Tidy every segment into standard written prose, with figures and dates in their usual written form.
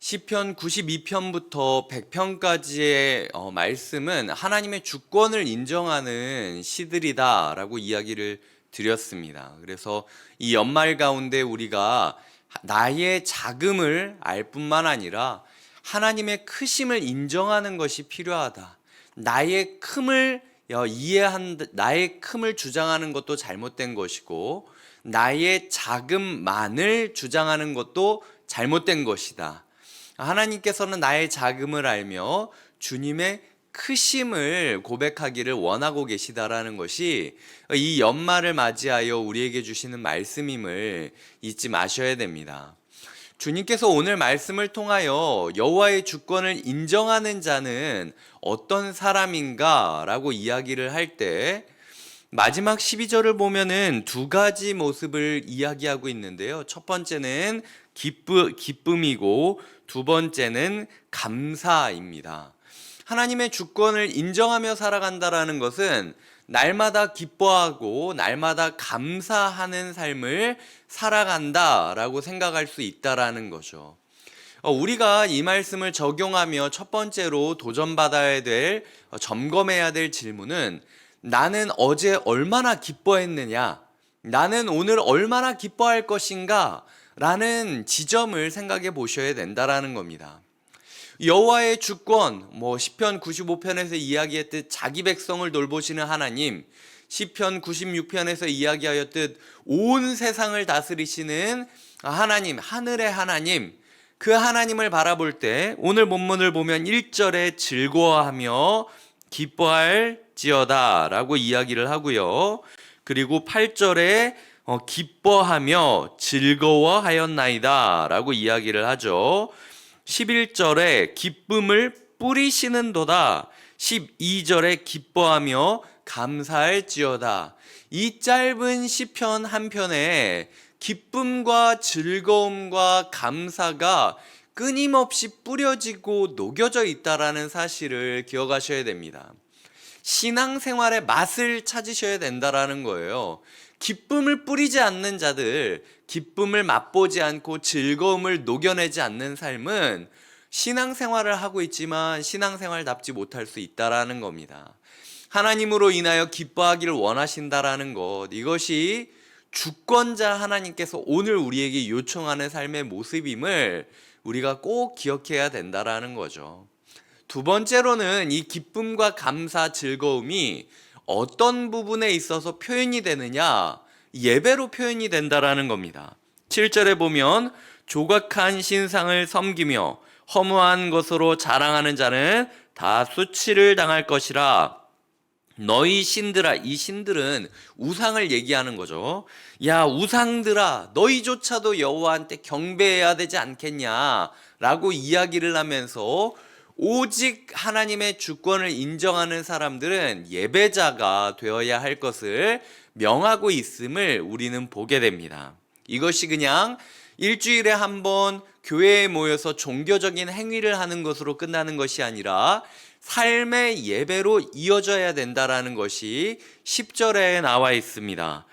시편 92편부터 100편까지의 말씀은 하나님의 주권을 인정하는 시들이다라고 이야기를 드렸습니다. 그래서 이 연말 가운데 우리가 나의 작음을 알 뿐만 아니라 하나님의 크심을 인정하는 것이 필요하다. 나의 큼을 나의 큼을 주장하는 것도 잘못된 것이고 나의 작음만을 주장하는 것도 잘못된 것이다. 하나님께서는 나의 작음을 알며 주님의 크심을 고백하기를 원하고 계시다라는 것이 이 연말을 맞이하여 우리에게 주시는 말씀임을 잊지 마셔야 됩니다. 주님께서 오늘 말씀을 통하여 여호와의 주권을 인정하는 자는 어떤 사람인가 라고 이야기를 할 때 마지막 12절을 보면은 두 가지 모습을 이야기하고 있는데요. 첫 번째는 기쁨이고 두 번째는 감사입니다. 하나님의 주권을 인정하며 살아간다라는 것은 날마다 기뻐하고 날마다 감사하는 삶을 살아간다라고 생각할 수 있다라는 거죠. 우리가 이 말씀을 적용하며 첫 번째로 도전받아야 될, 점검해야 될 질문은 나는 어제 얼마나 기뻐했느냐? 나는 오늘 얼마나 기뻐할 것인가? 라는 지점을 생각해 보셔야 된다라는 겁니다. 여호와의 주권, 시편 95편에서 이야기했듯 자기 백성을 돌보시는 하나님, 시편 96편에서 이야기하였듯 온 세상을 다스리시는 하나님, 하늘의 하나님, 그 하나님을 바라볼 때 오늘 본문을 보면 1절에 즐거워하며 기뻐할지어다 라고 이야기를 하고요. 그리고 8절에 기뻐하며 즐거워하였나이다 라고 이야기를 하죠. 11절에 기쁨을 뿌리시는도다. 12절에 기뻐하며 감사할지어다. 이 짧은 시편 한 편에 기쁨과 즐거움과 감사가 끊임없이 뿌려지고 녹여져 있다라는 사실을 기억하셔야 됩니다. 신앙생활의 맛을 찾으셔야 된다라는 거예요. 기쁨을 뿌리지 않는 자들, 기쁨을 맛보지 않고 즐거움을 녹여내지 않는 삶은 신앙생활을 하고 있지만 신앙생활답지 못할 수 있다라는 겁니다. 하나님으로 인하여 기뻐하기를 원하신다라는 것, 이것이 주권자 하나님께서 오늘 우리에게 요청하는 삶의 모습임을 우리가 꼭 기억해야 된다라는 거죠. 두 번째로는 이 기쁨과 감사, 즐거움이 어떤 부분에 있어서 표현이 되느냐? 예배로 표현이 된다라는 겁니다. 7절에 보면 조각한 신상을 섬기며 허무한 것으로 자랑하는 자는 다 수치를 당할 것이라. 너희 신들아, 이 신들은 우상을 얘기하는 거죠. 야, 우상들아, 너희조차도 여호와한테 경배해야 되지 않겠냐? 라고 이야기를 하면서 오직 하나님의 주권을 인정하는 사람들은 예배자가 되어야 할 것을 명하고 있음을 우리는 보게 됩니다. 이것이 그냥 일주일에 한 번 교회에 모여서 종교적인 행위를 하는 것으로 끝나는 것이 아니라 삶의 예배로 이어져야 된다라는 것이 10절에 나와 있습니다.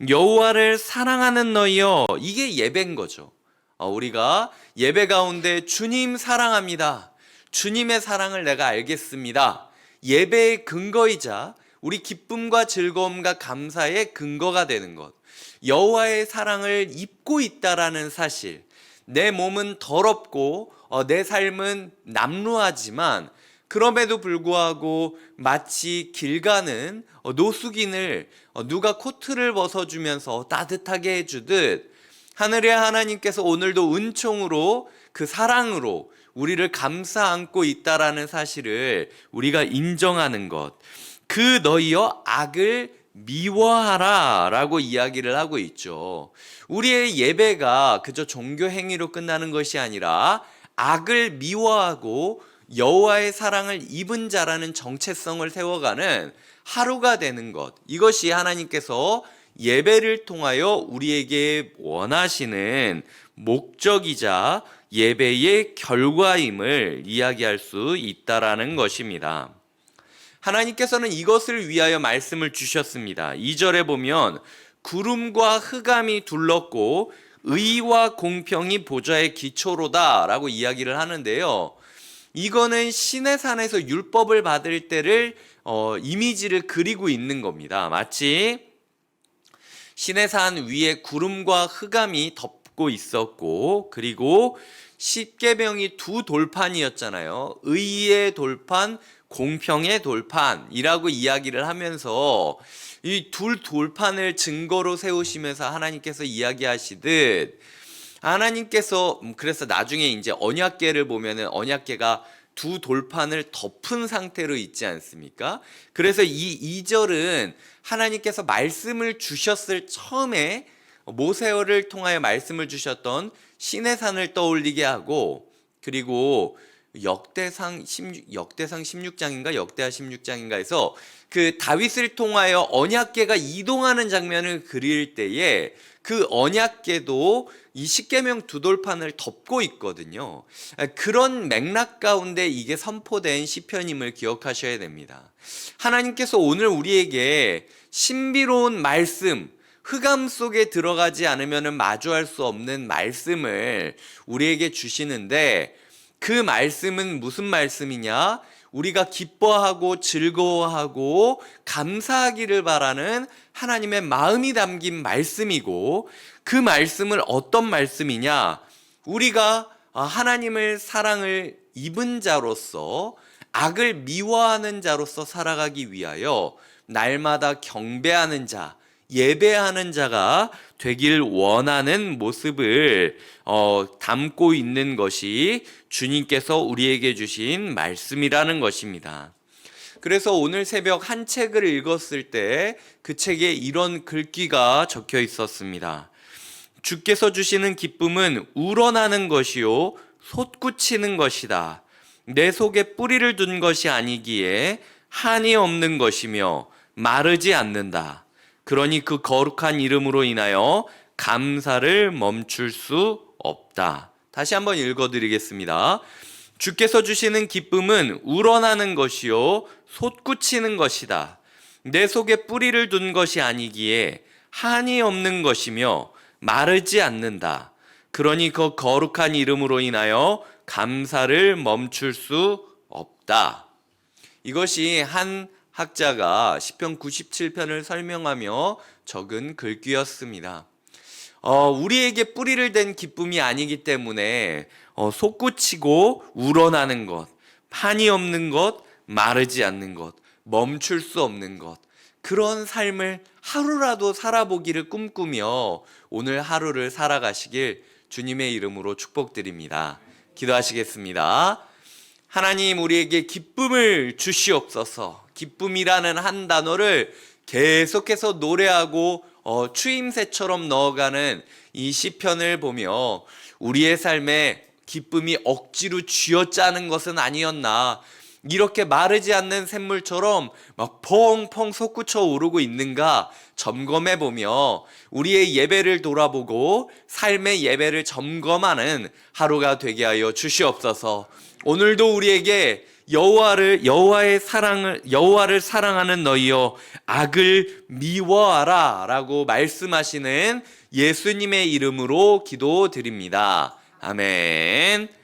여호와를 사랑하는 너희여, 이게 예배인 거죠. 우리가 예배 가운데 주님 사랑합니다. 주님의 사랑을 내가 알겠습니다. 예배의 근거이자 우리 기쁨과 즐거움과 감사의 근거가 되는 것. 여호와의 사랑을 입고 있다라는 사실. 내 몸은 더럽고 내 삶은 남루하지만 그럼에도 불구하고 마치 길 가는 노숙인을 누가 코트를 벗어주면서 따뜻하게 해주듯 하늘의 하나님께서 오늘도 은총으로 그 사랑으로 우리를 감싸 안고 있다라는 사실을 우리가 인정하는 것. 그 너희여 악을 미워하라 라고 이야기를 하고 있죠. 우리의 예배가 그저 종교 행위로 끝나는 것이 아니라 악을 미워하고 여호와의 사랑을 입은 자라는 정체성을 세워가는 하루가 되는 것. 이것이 하나님께서 예배를 통하여 우리에게 원하시는 목적이자 예배의 결과임을 이야기할 수 있다라는 것입니다. 하나님께서는 이것을 위하여 말씀을 주셨습니다. 2절에 보면 구름과 흑암이 둘렀고 의와 공평이 보좌의 기초로다라고 이야기를 하는데요. 이거는 시내산에서 율법을 받을 때를 이미지를 그리고 있는 겁니다. 마치 시내산 위에 구름과 흑암이 덮고 있었고, 그리고 십계명이 두 돌판이었잖아요. 의의 돌판, 공평의 돌판이라고 이야기를 하면서 이 둘 돌판을 증거로 세우시면서 하나님께서 이야기하시듯, 하나님께서 그래서 나중에 이제 언약궤를 보면은 언약궤가 두 돌판을 덮은 상태로 있지 않습니까? 그래서 이 2절은 하나님께서 말씀을 주셨을 처음에 모세를 통하여 말씀을 주셨던 시내산을 떠올리게 하고, 그리고 역대상 16장인가 역대하 16장인가에서 그 다윗을 통하여 언약궤가 이동하는 장면을 그릴 때에 그 언약궤도 이 십계명 두 돌판을 덮고 있거든요. 그런 맥락 가운데 이게 선포된 시편임을 기억하셔야 됩니다. 하나님께서 오늘 우리에게 신비로운 말씀, 흑암 속에 들어가지 않으면 마주할 수 없는 말씀을 우리에게 주시는데, 그 말씀은 무슨 말씀이냐? 우리가 기뻐하고 즐거워하고 감사하기를 바라는 하나님의 마음이 담긴 말씀이고, 그 말씀을 어떤 말씀이냐? 우리가 하나님을 사랑을 입은 자로서 악을 미워하는 자로서 살아가기 위하여 날마다 경배하는 자, 예배하는 자가 되길 원하는 모습을 담고 있는 것이 주님께서 우리에게 주신 말씀이라는 것입니다. 그래서 오늘 새벽 한 책을 읽었을 때 그 책에 이런 글귀가 적혀 있었습니다. 주께서 주시는 기쁨은 우러나는 것이요 솟구치는 것이다. 내 속에 뿌리를 둔 것이 아니기에 한이 없는 것이며 마르지 않는다. 그러니 그 거룩한 이름으로 인하여 감사를 멈출 수 없다. 다시 한번 읽어드리겠습니다. 주께서 주시는 기쁨은 우러나는 것이요 솟구치는 것이다. 내 속에 뿌리를 둔 것이 아니기에 한이 없는 것이며 마르지 않는다. 그러니 그 거룩한 이름으로 인하여 감사를 멈출 수 없다. 이것이 한 학자가 시편 97편을 설명하며 적은 글귀였습니다. 우리에게 뿌리를 댄 기쁨이 아니기 때문에 솟구치고 우러나는 것, 한이 없는 것, 마르지 않는 것, 멈출 수 없는 것, 그런 삶을 하루라도 살아보기를 꿈꾸며 오늘 하루를 살아가시길 주님의 이름으로 축복드립니다. 기도하시겠습니다. 하나님, 우리에게 기쁨을 주시옵소서. 기쁨이라는 한 단어를 계속해서 노래하고 추임새처럼 넣어가는 이 시편을 보며 우리의 삶에 기쁨이 억지로 쥐어짜는 것은 아니었나, 이렇게 마르지 않는 샘물처럼 막 펑펑 솟구쳐 오르고 있는가 점검해 보며 우리의 예배를 돌아보고 삶의 예배를 점검하는 하루가 되게 하여 주시옵소서. 오늘도 우리에게 여호와를 사랑하는 너희여 악을 미워하라라고 말씀하시는 예수님의 이름으로 기도드립니다. 아멘.